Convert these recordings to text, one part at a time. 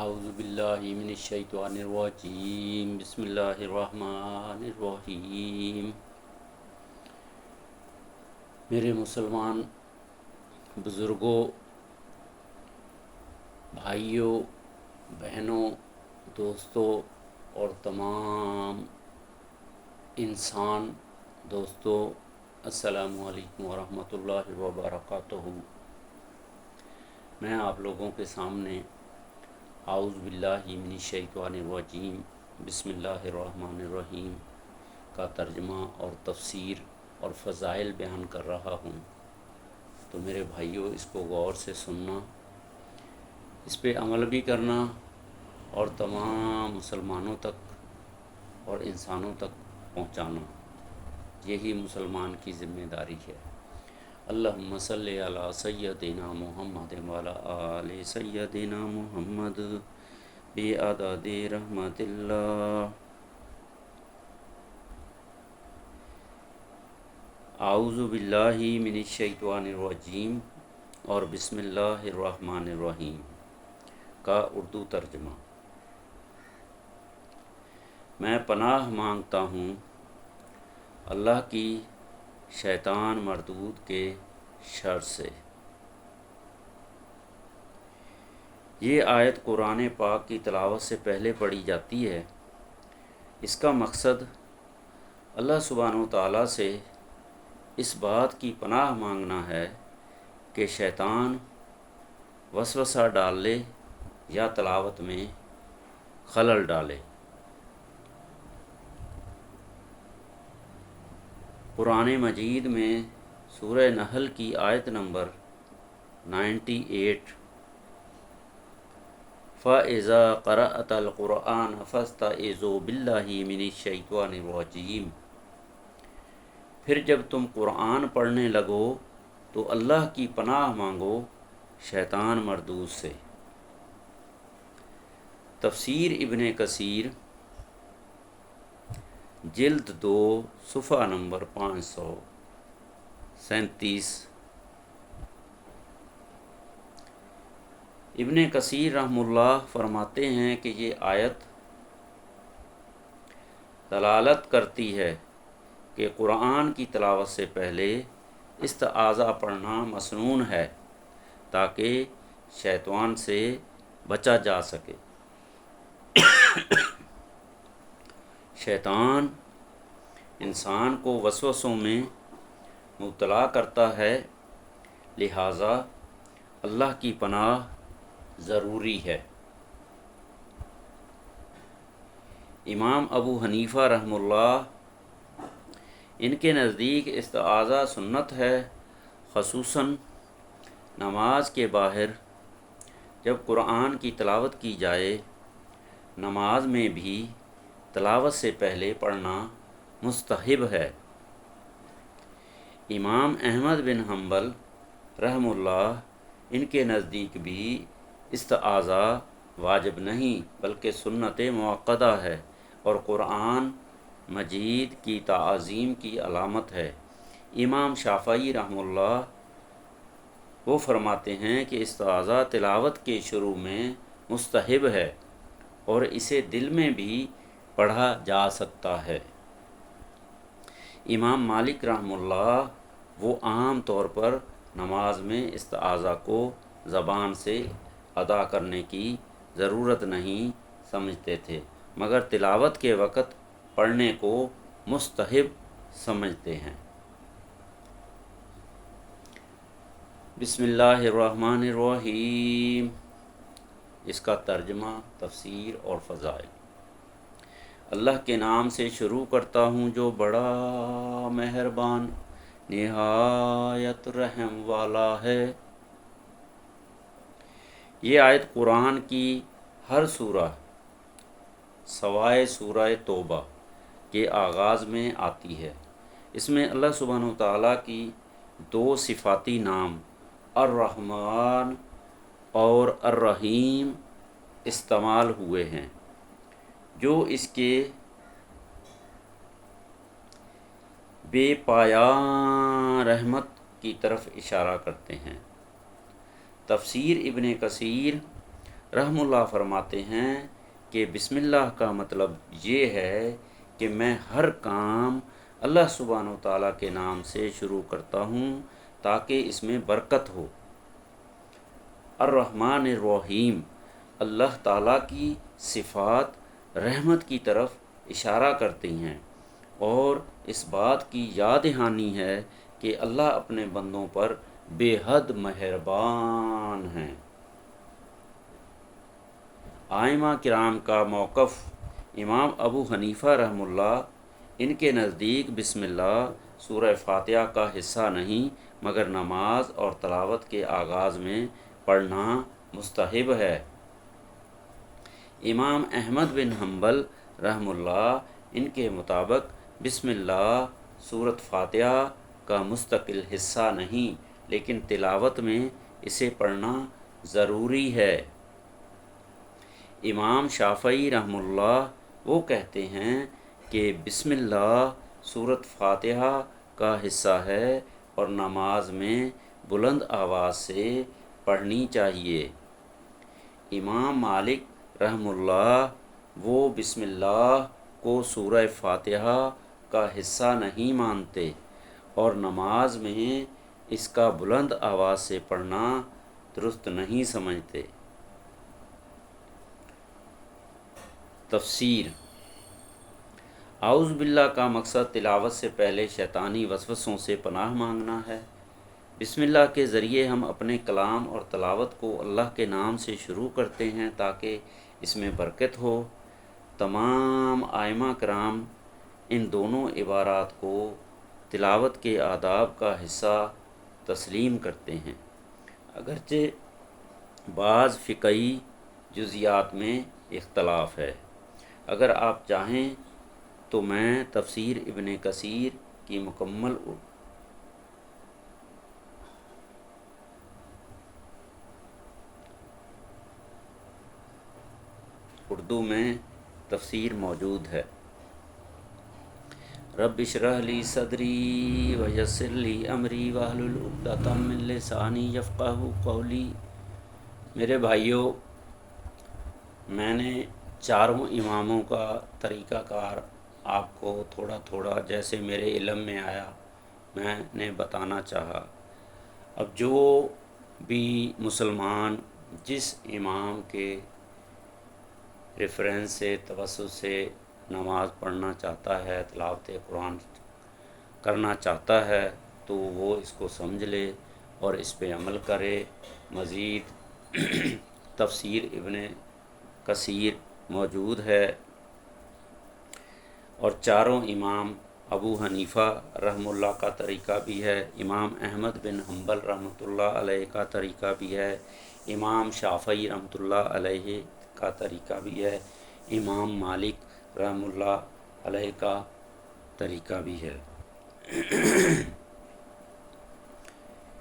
اعوذ باللہ من الشیطان الرجیم بسم اللہ الرحمن الرحیم۔ میرے مسلمان بزرگوں، بھائیوں، بہنوں، دوستوں اور تمام انسان دوستوں، السلام علیکم ورحمۃ اللہ وبرکاتہ۔ میں آپ لوگوں کے سامنے اعوذ باللہ من الشیطان الرجیم بسم اللہ الرحمن الرحیم کا ترجمہ اور تفسیر اور فضائل بیان کر رہا ہوں۔ تو میرے بھائیوں، اس کو غور سے سننا، اس پہ عمل بھی کرنا اور تمام مسلمانوں تک اور انسانوں تک پہنچانا، یہی مسلمان کی ذمہ داری ہے۔ اللہم صلی علی سیدنا محمد وعلی آل سیدنا محمد بعدد رحمت اللہ۔ اعوذ باللہ من الشیطان الرجیم اور بسم اللہ الرحمن الرحیم کا اردو ترجمہ۔ میں پناہ مانگتا ہوں اللہ کی شیطان مردود کے شر سے۔ یہ آیت قرآن پاک کی تلاوت سے پہلے پڑھی جاتی ہے۔ اس کا مقصد اللہ سبحانہ و تعالیٰ سے اس بات کی پناہ مانگنا ہے کہ شیطان وسوسہ ڈال لے یا تلاوت میں خلل ڈالے۔ قرآن مجید میں سورہ نحل کی آیت نمبر 98 فَإِذَا قَرَأْتَ الْقُرْآنَ فَاسْتَعِذُوا بِاللَّهِ مِنَ الشَّيْطَانِ الرَّجِيمِ، پھر جب تم قرآن پڑھنے لگو تو اللہ کی پناہ مانگو شیطان مردود سے۔ تفسیر ابن کثیر جلد 2 صفحہ نمبر 537۔ ابن کثیر رحمہ اللہ فرماتے ہیں کہ یہ آیت دلالت کرتی ہے کہ قرآن کی تلاوت سے پہلے استعاذہ پڑھنا مسنون ہے تاکہ شیطان سے بچا جا سکے۔ شیطان انسان کو وسوسوں میں مبتلا کرتا ہے، لہٰذا اللہ کی پناہ ضروری ہے۔ امام ابو حنیفہ رحمہ اللہ، ان کے نزدیک استعاذہ سنت ہے، خصوصاً نماز کے باہر جب قرآن کی تلاوت کی جائے۔ نماز میں بھی تلاوت سے پہلے پڑھنا مستحب ہے۔ امام احمد بن حنبل رحمہ اللہ، ان کے نزدیک بھی استعاذہ واجب نہیں بلکہ سنت مؤکدہ ہے اور قرآن مجید کی تعظیم کی علامت ہے۔ امام شافعی رحمہ اللہ وہ فرماتے ہیں کہ استعاذہ تلاوت کے شروع میں مستحب ہے اور اسے دل میں بھی پڑھا جا سکتا ہے۔ امام مالک رحمہ اللہ وہ عام طور پر نماز میں استعاذہ کو زبان سے ادا کرنے کی ضرورت نہیں سمجھتے تھے، مگر تلاوت کے وقت پڑھنے کو مستحب سمجھتے ہیں۔ بسم اللہ الرحمن الرحیم، اس کا ترجمہ، تفسیر اور فضائل۔ اللہ کے نام سے شروع کرتا ہوں جو بڑا مہربان نہایت رحم والا ہے۔ یہ آیت قرآن کی ہر سورہ سوائے سورہ توبہ کے آغاز میں آتی ہے۔ اس میں اللہ سبحانہ و تعالیٰ کی 2 صفاتی نام الرحمن اور الرحیم استعمال ہوئے ہیں، جو اس کے بے پایان رحمت کی طرف اشارہ کرتے ہیں۔ تفسیر ابن کثیر رحم اللہ فرماتے ہیں کہ بسم اللہ کا مطلب یہ ہے کہ میں ہر کام اللہ سبحانہ و تعالیٰ کے نام سے شروع کرتا ہوں تاکہ اس میں برکت ہو۔ الرحمن الرحیم، اللہ تعالیٰ کی صفات رحمت کی طرف اشارہ کرتی ہیں اور اس بات کی یاد دہانی ہے کہ اللہ اپنے بندوں پر بے حد مہربان ہیں۔ ائمہ کرام کا موقف، امام ابو حنیفہ رحمہ اللہ، ان کے نزدیک بسم اللہ سورہ فاتحہ کا حصہ نہیں مگر نماز اور تلاوت کے آغاز میں پڑھنا مستحب ہے۔ امام احمد بن حنبل رحمہ اللہ، ان کے مطابق بسم اللہ سورۃ فاتحہ کا مستقل حصہ نہیں لیکن تلاوت میں اسے پڑھنا ضروری ہے۔ امام شافعی رحمہ اللہ وہ کہتے ہیں کہ بسم اللہ سورۃ فاتحہ کا حصہ ہے اور نماز میں بلند آواز سے پڑھنی چاہیے۔ امام مالک رحمہ اللہ وہ بسم اللہ کو سورہ فاتحہ کا حصہ نہیں مانتے اور نماز میں اس کا بلند آواز سے پڑھنا درست نہیں سمجھتے۔ تفسیر۔ اعوذ باللہ کا مقصد تلاوت سے پہلے شیطانی وسوسوں سے پناہ مانگنا ہے۔ بسم اللہ کے ذریعے ہم اپنے کلام اور تلاوت کو اللہ کے نام سے شروع کرتے ہیں تاکہ اس میں برکت ہو۔ تمام ائمہ کرام ان دونوں عبارات کو تلاوت کے آداب کا حصہ تسلیم کرتے ہیں، اگرچہ بعض فقہی جزیات میں اختلاف ہے۔ اگر آپ چاہیں تو میں تفسیر ابن کثیر کی مکمل اردو میں تفسیر موجود ہے۔ رب اشرح لی صدری ویسر لی امری واحلل عقدۃ من لسانی یفقہوا قولی۔ میرے بھائیوں، میں نے چاروں اماموں کا طریقہ کار آپ کو تھوڑا تھوڑا جیسے میرے علم میں آیا میں نے بتانا چاہا۔ اب جو بھی مسلمان جس امام کے ریفرنس سے توسط سے نماز پڑھنا چاہتا ہے، تلاوت قرآن کرنا چاہتا ہے تو وہ اس کو سمجھ لے اور اس پہ عمل کرے۔ مزید تفسیر ابن کثیر موجود ہے اور چاروں امام ابو حنیفہ رحمہ اللہ کا طریقہ بھی ہے، امام احمد بن حنبل رحمۃ اللہ علیہ کا طریقہ بھی ہے، امام شافعی رحمۃ اللہ علیہ کا طریقہ بھی ہے، امام مالک رحمہ اللہ علیہ کا طریقہ بھی ہے۔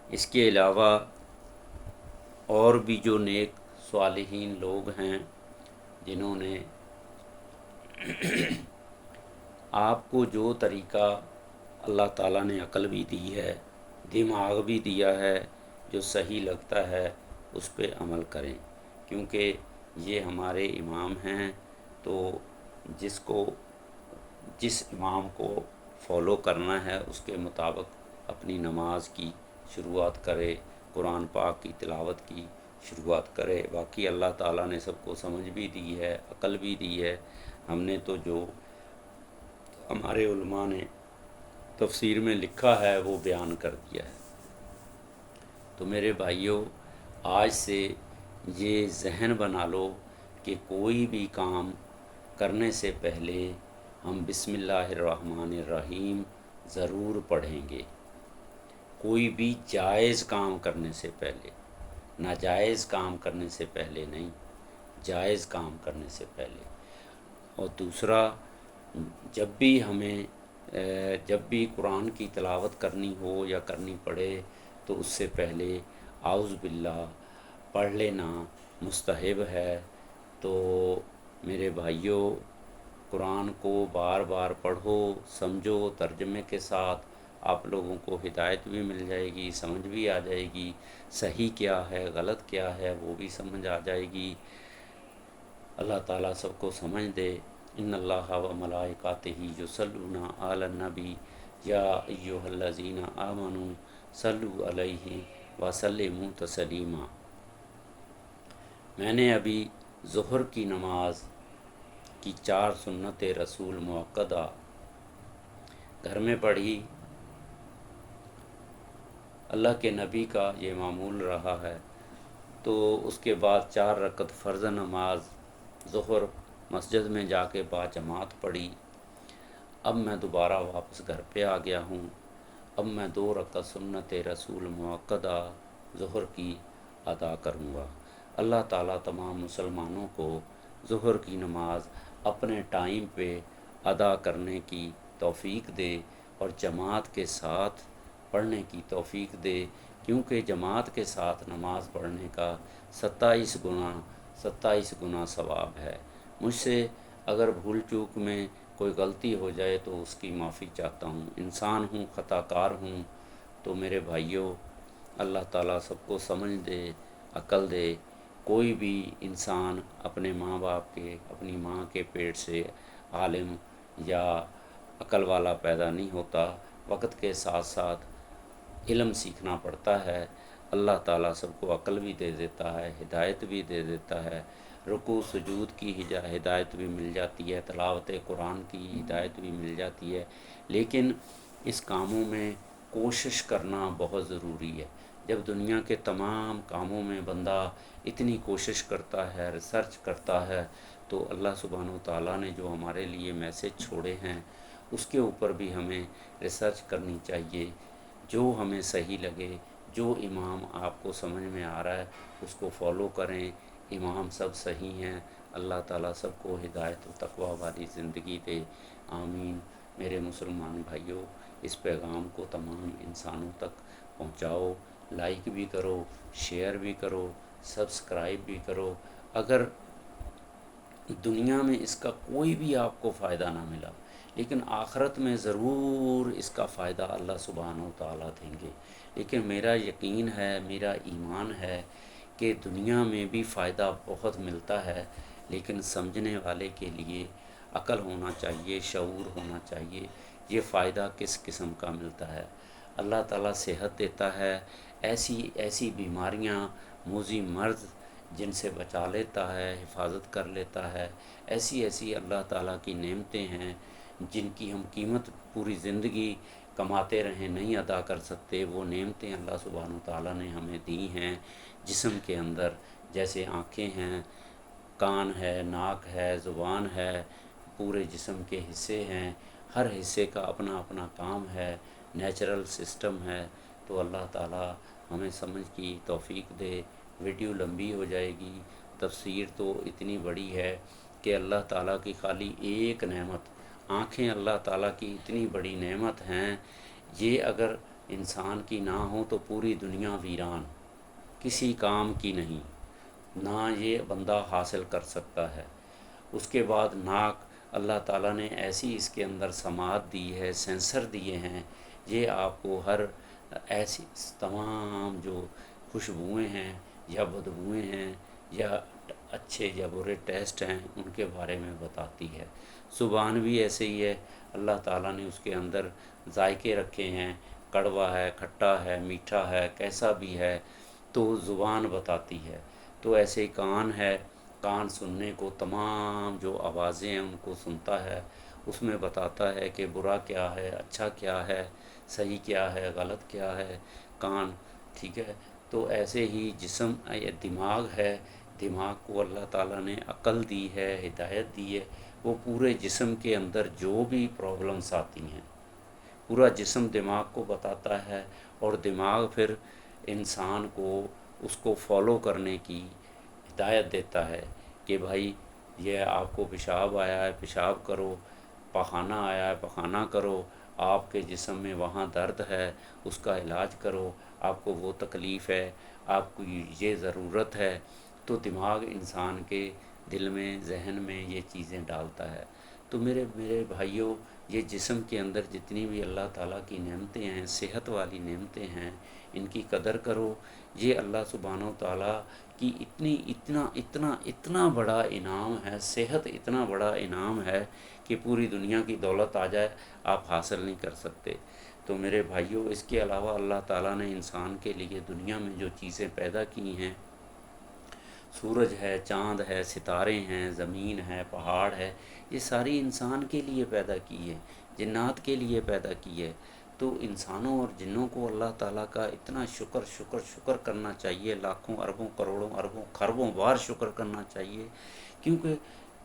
اس کے علاوہ اور بھی جو نیک صالحین لوگ ہیں جنہوں نے آپ کو جو طریقہ اللہ تعالیٰ نے عقل بھی دی ہے، دماغ بھی دیا ہے، جو صحیح لگتا ہے اس پہ عمل کریں، کیونکہ یہ ہمارے امام ہیں۔ تو جس امام کو فالو کرنا ہے اس کے مطابق اپنی نماز کی شروعات کرے، قرآن پاک کی تلاوت کی شروعات کرے۔ باقی اللہ تعالیٰ نے سب کو سمجھ بھی دی ہے، عقل بھی دی ہے، ہم نے تو جو ہمارے علماء نے تفسیر میں لکھا ہے وہ بیان کر دیا ہے۔ تو میرے بھائیوں، آج سے یہ ذہن بنا لو کہ کوئی بھی کام کرنے سے پہلے ہم بسم اللہ الرحمن الرحیم ضرور پڑھیں گے۔ کوئی بھی جائز کام کرنے سے پہلے، ناجائز کام کرنے سے پہلے نہیں، جائز کام کرنے سے پہلے۔ اور دوسرا، جب بھی قرآن کی تلاوت کرنی ہو یا کرنی پڑے تو اس سے پہلے اعوذ باللہ پڑھ لینا مستحب ہے۔ تو میرے بھائیوں، قرآن کو بار بار پڑھو، سمجھو، ترجمے کے ساتھ آپ لوگوں کو ہدایت بھی مل جائے گی، سمجھ بھی آ جائے گی، صحیح کیا ہے غلط کیا ہے وہ بھی سمجھ آ جائے گی۔ اللہ تعالیٰ سب کو سمجھ دے۔ ان اللہ و ملائکاتہ یصلون علی النبی یا ایھا الذین آمنوا صلوا علیہ وسلموا تسلیما۔ میں نے ابھی ظہر کی نماز کی 4 سنت رسول موقدہ گھر میں پڑھی۔ اللہ کے نبی کا یہ معمول رہا ہے، تو اس کے بعد 4 رکعت فرض نماز ظہر مسجد میں جا کے باجماعت پڑھی۔ اب میں دوبارہ واپس گھر پہ آ گیا ہوں۔ اب میں 2 رکعت سنت رسول موقدہ ظہر کی ادا کروں گا۔ اللہ تعالیٰ تمام مسلمانوں کو ظہر کی نماز اپنے ٹائم پہ ادا کرنے کی توفیق دے اور جماعت کے ساتھ پڑھنے کی توفیق دے، کیونکہ جماعت کے ساتھ نماز پڑھنے کا 27 گنا ثواب ہے۔ مجھ سے اگر بھول چوک میں کوئی غلطی ہو جائے تو اس کی معافی چاہتا ہوں، انسان ہوں، خطا کار ہوں۔ تو میرے بھائیوں، اللہ تعالیٰ سب کو سمجھ دے، عقل دے۔ کوئی بھی انسان اپنے ماں باپ کے، اپنی ماں کے پیٹ سے عالم یا عقل والا پیدا نہیں ہوتا، وقت کے ساتھ ساتھ علم سیکھنا پڑتا ہے۔ اللہ تعالیٰ سب کو عقل بھی دے دیتا ہے، ہدایت بھی دے دیتا ہے، رکوع سجود کی ہدایت بھی مل جاتی ہے، تلاوت قرآن کی ہدایت بھی مل جاتی ہے، لیکن اس کاموں میں کوشش کرنا بہت ضروری ہے۔ جب دنیا کے تمام کاموں میں بندہ اتنی کوشش کرتا ہے، ریسرچ کرتا ہے، تو اللہ سبحانہ و تعالیٰ نے جو ہمارے لیے میسج چھوڑے ہیں اس کے اوپر بھی ہمیں ریسرچ کرنی چاہیے۔ جو ہمیں صحیح لگے، جو امام آپ کو سمجھ میں آ رہا ہے اس کو فالو کریں۔ امام سب صحیح ہیں۔ اللہ تعالیٰ سب کو ہدایت و تقویٰ والی زندگی دے، آمین۔ میرے مسلمان بھائیوں، اس پیغام کو تمام انسانوں تک پہنچاؤ، لائک بھی کرو، شیئر بھی کرو، سبسکرائب بھی کرو۔ اگر دنیا میں اس کا کوئی بھی آپ کو فائدہ نہ ملا، لیکن آخرت میں ضرور اس کا فائدہ اللہ سبحانہ و تعالیٰ دیں گے۔ لیکن میرا یقین ہے، میرا ایمان ہے کہ دنیا میں بھی فائدہ بہت ملتا ہے، لیکن سمجھنے والے کے لیے عقل ہونا چاہیے، شعور ہونا چاہیے، یہ فائدہ کس قسم کا ملتا ہے۔ اللہ تعالیٰ صحت دیتا ہے، ایسی بیماریاں، موذی مرض جن سے بچا لیتا ہے، حفاظت کر لیتا ہے، ایسی اللہ تعالیٰ کی نعمتیں ہیں جن کی ہم قیمت پوری زندگی کماتے رہیں نہیں ادا کر سکتے۔ وہ نعمتیں اللہ سبحانہ و تعالیٰ نے ہمیں دی ہیں جسم کے اندر، جیسے آنکھیں ہیں، کان ہے، ناک ہے، زبان ہے، پورے جسم کے حصے ہیں، ہر حصے کا اپنا اپنا کام ہے، نیچرل سسٹم ہے۔ تو اللہ تعالیٰ ہمیں سمجھ کی توفیق دے۔ ویڈیو لمبی ہو جائے گی، تفسیر تو اتنی بڑی ہے کہ اللہ تعالیٰ کی خالی ایک نعمت، آنکھیں اللہ تعالیٰ کی اتنی بڑی نعمت ہیں، یہ اگر انسان کی نہ ہو تو پوری دنیا ویران، کسی کام کی نہیں، نہ یہ بندہ حاصل کر سکتا ہے۔ اس کے بعد ناک، اللہ تعالیٰ نے ایسی اس کے اندر سماعت دی ہے، سینسر دیے ہیں، یہ آپ کو ہر ایسی تمام جو خوشبوئیں ہیں یا بدبوئیں ہیں یا اچھے یا برے ٹیسٹ ہیں ان کے بارے میں بتاتی ہے۔ زبان بھی ایسے ہی ہے، اللہ تعالیٰ نے اس کے اندر ذائقے رکھے ہیں، کڑوا ہے، کھٹا ہے، میٹھا ہے، کیسا بھی ہے، تو زبان بتاتی ہے۔ تو ایسے ہی کان ہے، کان سننے کو، تمام جو آوازیں ہیں ان کو سنتا ہے، اس میں بتاتا ہے کہ برا کیا ہے، اچھا کیا ہے، صحیح کیا ہے، غلط کیا ہے، کان، ٹھیک ہے۔ تو ایسے ہی جسم، دماغ ہے، دماغ کو اللہ تعالیٰ نے عقل دی ہے، ہدایت دی ہے، وہ پورے جسم کے اندر جو بھی پرابلمس آتی ہیں پورا جسم دماغ کو بتاتا ہے، اور دماغ پھر انسان کو اس کو فالو کرنے کی ہدایت دیتا ہے کہ بھائی یہ آپ کو پیشاب آیا ہے، پیشاب کرو، پخانہ آیا ہے، پخانہ کرو، آپ کے جسم میں وہاں درد ہے اس کا علاج کرو، آپ کو وہ تکلیف ہے، آپ کو یہ ضرورت ہے۔ تو دماغ انسان کے دل میں، ذہن میں یہ چیزیں ڈالتا ہے۔ تو میرے بھائیوں، یہ جسم کے اندر جتنی بھی اللہ تعالیٰ کی نعمتیں ہیں، صحت والی نعمتیں ہیں، ان کی قدر کرو۔ یہ اللہ سبحانہ و تعالیٰ کی اتنا بڑا انعام ہے، صحت اتنا بڑا انعام ہے کہ پوری دنیا کی دولت آ جائے آپ حاصل نہیں کر سکتے۔ تو میرے بھائیوں، اس کے علاوہ اللہ تعالیٰ نے انسان کے لیے دنیا میں جو چیزیں پیدا کی ہیں، سورج ہے، چاند ہے، ستارے ہیں، زمین ہے، پہاڑ ہے، یہ ساری انسان کے لیے پیدا کی ہے، جنات کے لیے پیدا کی ہے۔ تو انسانوں اور جنوں کو اللہ تعالیٰ کا اتنا شکر کرنا چاہیے، لاکھوں اربوں کروڑوں اربوں خربوں بار شکر کرنا چاہیے، کیونکہ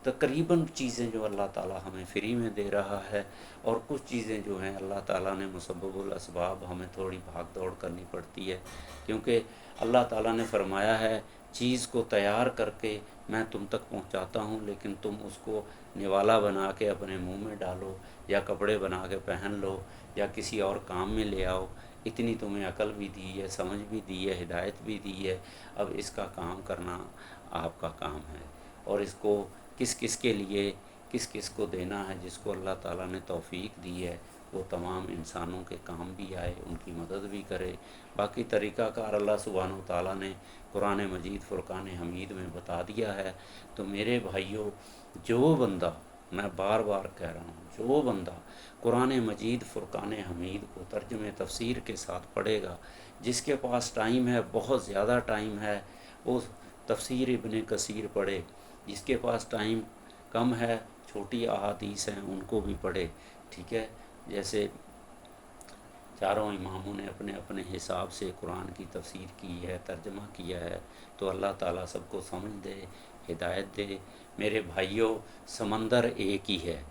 تقریباً چیزیں جو اللہ تعالیٰ ہمیں فری میں دے رہا ہے، اور کچھ چیزیں جو ہیں اللہ تعالیٰ نے مسبب الاسباب ہمیں تھوڑی بھاگ دوڑ کرنی پڑتی ہے، کیونکہ اللہ تعالیٰ نے فرمایا ہے چیز کو تیار کر کے میں تم تک پہنچاتا ہوں، لیکن تم اس کو نوالا بنا کے اپنے منہ میں ڈالو، یا کپڑے بنا کے پہن لو، یا کسی اور کام میں لے آؤ۔ اتنی تمہیں عقل بھی دی ہے، سمجھ بھی دی ہے، ہدایت بھی دی ہے، اب اس کا کام کرنا آپ کا کام ہے، اور اس کو کس کس کے لیے کس کس کو دینا ہے۔ جس کو اللہ تعالیٰ نے توفیق دی ہے وہ تمام انسانوں کے کام بھی آئے، ان کی مدد بھی کرے۔ باقی طریقہ کار اللہ سبحانہ و تعالیٰ نے قرآن مجید فرقان حمید میں بتا دیا ہے۔ تو میرے بھائیوں، جو بندہ، میں بار بار کہہ رہا ہوں، جو بندہ قرآن مجید فرقان حمید کو ترجمہ تفسیر کے ساتھ پڑھے گا، جس کے پاس ٹائم ہے، بہت زیادہ ٹائم ہے، وہ تفسیر ابن کثیر پڑھے۔ جس کے پاس ٹائم کم ہے، چھوٹی احادیث ہیں ان کو بھی پڑھے، ٹھیک ہے۔ جیسے چاروں اماموں نے اپنے اپنے حساب سے قرآن کی تفسیر کی ہے، ترجمہ کیا ہے، تو اللہ تعالیٰ سب کو سمجھ دے، ہدایت دے۔ میرے بھائیوں، سمندر ایک ہی ہے،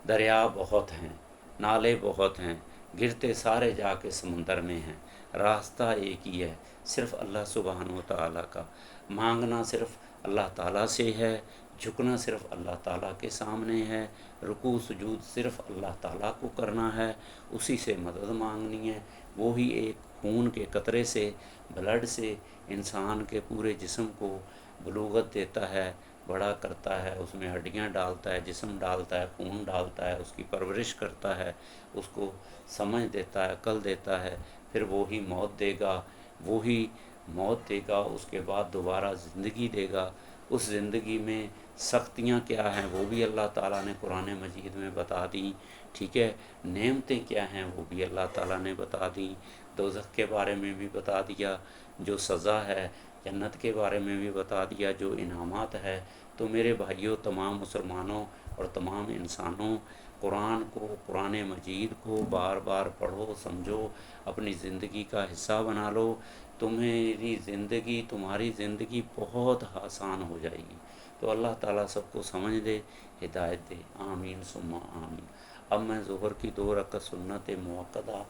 دریا بہت ہیں، نالے بہت ہیں، گرتے سارے جا کے سمندر میں ہیں، راستہ ایک ہی ہے، صرف اللہ سبحانہ و تعالیٰ کا۔ مانگنا صرف اللہ تعالیٰ سے ہے، جھکنا صرف اللہ تعالیٰ کے سامنے ہے، رکوع سجود صرف اللہ تعالیٰ کو کرنا ہے، اسی سے مدد مانگنی ہے۔ وہی ایک خون کے قطرے سے، بلڈ سے انسان کے پورے جسم کو بلوغت دیتا ہے، بڑا کرتا ہے، اس میں ہڈیاں ڈالتا ہے، جسم ڈالتا ہے، خون ڈالتا ہے، اس کی پرورش کرتا ہے، اس کو سمجھ دیتا ہے، عقل دیتا ہے، پھر وہی موت دے گا، وہی موت دے گا، اس کے بعد دوبارہ زندگی دے گا۔ اس زندگی میں سختیاں کیا ہیں وہ بھی اللہ تعالیٰ نے قرآن مجید میں بتا دیں، ٹھیک ہے۔ نعمتیں کیا ہیں وہ بھی اللہ تعالیٰ نے بتا دیں، دوزخ کے بارے میں بھی بتا دیا، جو سزا ہے جنت کے بارے میں بھی بتا دیا، جو انعامات ہے۔ تو میرے بھائیوں، تمام مسلمانوں اور تمام انسانوں، قرآن کو، قرآن مجید کو بار بار پڑھو، سمجھو، اپنی زندگی کا حصہ بنا لو، تمہاری زندگی بہت آسان ہو جائے گی۔ تو اللہ تعالیٰ سب کو سمجھ دے، ہدایت دے، آمین ثم آمین۔ اب میں ظہر کی 2 رکعت سنت موقدہ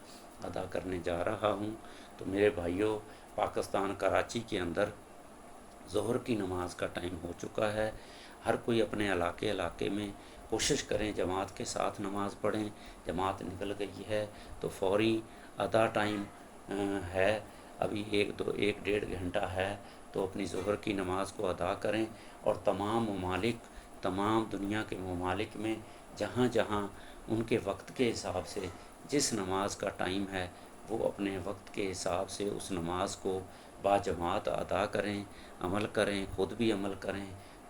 ادا کرنے جا رہا ہوں۔ تو میرے بھائیوں، پاکستان کراچی کے اندر ظہر کی نماز کا ٹائم ہو چکا ہے۔ ہر کوئی اپنے علاقے میں کوشش کریں جماعت کے ساتھ نماز پڑھیں۔ جماعت نکل گئی ہے تو فوری آدھا ٹائم ہے، ابھی 1-1.5 گھنٹہ ہے، تو اپنی ظہر کی نماز کو ادا کریں، اور تمام دنیا کے ممالک میں جہاں جہاں ان کے وقت کے حساب سے جس نماز کا ٹائم ہے، وہ اپنے وقت کے حساب سے اس نماز کو باجماعت ادا کریں، عمل کریں، خود بھی عمل کریں،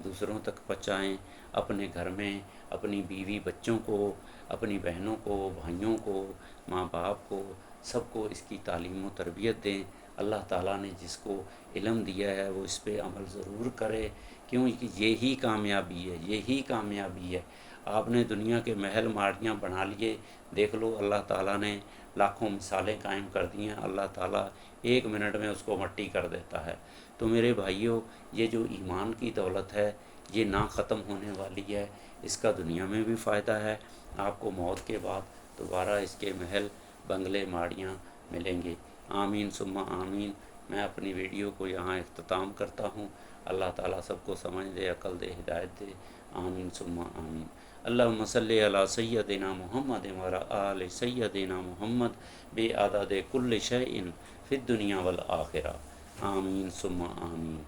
دوسروں تک پہنچائیں، اپنے گھر میں اپنی بیوی بچوں کو، اپنی بہنوں کو، بھائیوں کو، ماں باپ کو، سب کو اس کی تعلیم و تربیت دیں۔ اللہ تعالیٰ نے جس کو علم دیا ہے وہ اس پہ عمل ضرور کرے، کیونکہ یہی کامیابی ہے۔ آپ نے دنیا کے محل ماڑیاں بنا لیے، دیکھ لو اللہ تعالیٰ نے لاکھوں مثالیں قائم کر دی ہیں، اللہ تعالیٰ 1 منٹ میں اس کو مٹی کر دیتا ہے۔ تو میرے بھائیوں، یہ جو ایمان کی دولت ہے یہ نہ ختم ہونے والی ہے، اس کا دنیا میں بھی فائدہ ہے، آپ کو موت کے بعد دوبارہ اس کے محل، بنگلے، ماڑیاں ملیں گے۔ آمین ثم آمین۔ میں اپنی ویڈیو کو یہاں اختتام کرتا ہوں۔ اللہ تعالیٰ سب کو سمجھ دے، عقل دے، ہدایت دے، آمین ثم آمین۔ اللہم صلی علی سیدنا محمد وعلی آل سیدنا محمد بعدد کل شیء فی الدنیا والآخرہ، آمین ثم آمین۔